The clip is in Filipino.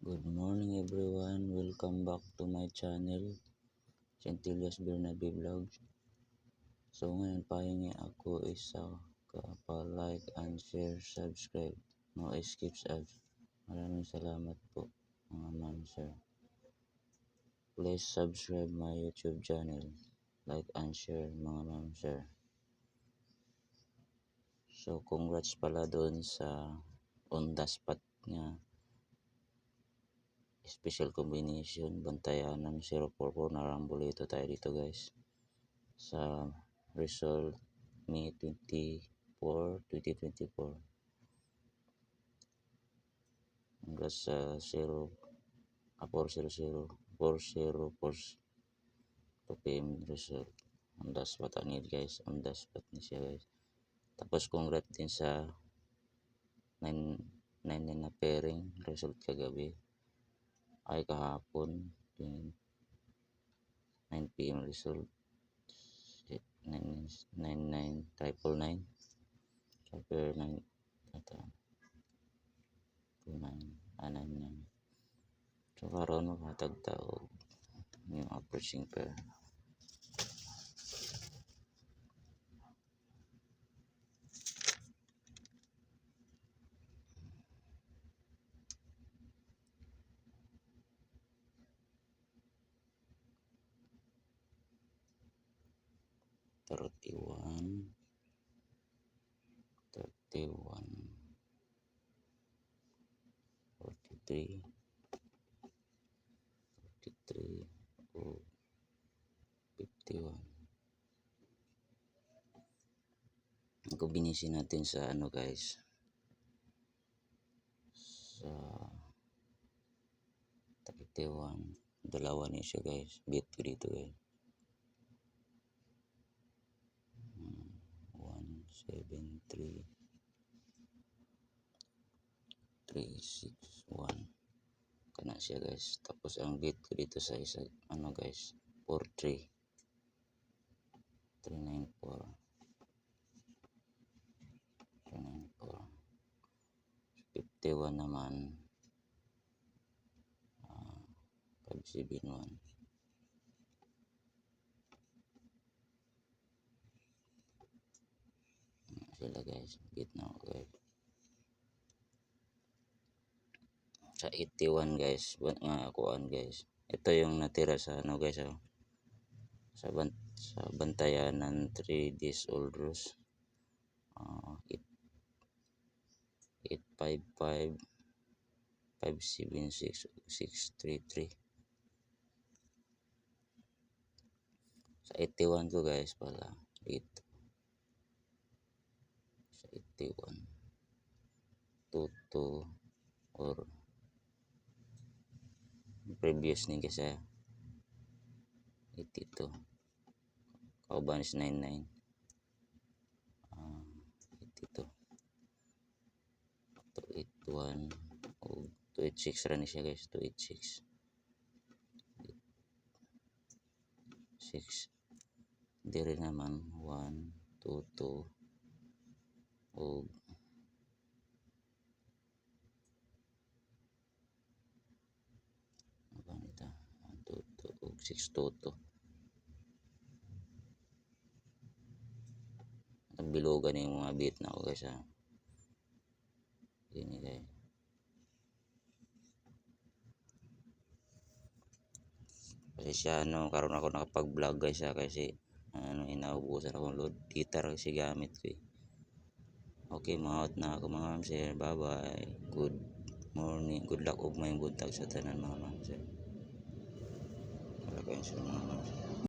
Good morning everyone, welcome back to my channel, Centillas Bernabe Vlog. So ngayon pahingi ako isa ka pa-like and share, subscribe, no skips ads. Maraming salamat po mga ma'am sir. Please subscribe my YouTube channel, like and share mga ma'am sir. So congrats pala doon sa on the spot niya. Special combination, bantayan ng 044, narambulo ito tayo dito guys. Sa result May 2024. Hanggang sa 400, 2 PM result. On the spot anil guys, on the spot ni siya guys. Tapos congrats din sa 9 na pairing result kagabi. Ay kahapon 9 PM result 99999 pair 9 ata 29 so karon makatag tao yung approaching pair. Thirty-one, 43, 43, o 51. Ang kombinasyon natin sa ano guys, sa 31, dalawa niya siya guys, beat ko dito guys. 173 361 kana siya guys. Tapos ang beat ko dito sa isa ano guys, 43 394 51 naman 571 sila guys, beat na ako guys. Sa 81 guys, nga akuan guys, ito yung natira sa ano guys, sa bantayan ng 3 days old rose, 855 576 633. Sa 81 ko guys pala dito, sa 81 22 or previous ni kasi 82 kauban is 99 82 281 o 286 ra ni siya guys, 286 6 dire naman 122 o 622 ang bilugan yung mga beat na ako guys ha. Gini guys, kasi siya ano karon ako nakapag vlog guys ha, kasi ano inaubusan akong load guitar kasi gamit ko eh. Okay, maot na ako mga ma'am sir, bye bye, good morning, good luck ug may buntag sa tanan mga ma'am sir. Wala kayong mga ma'am sir.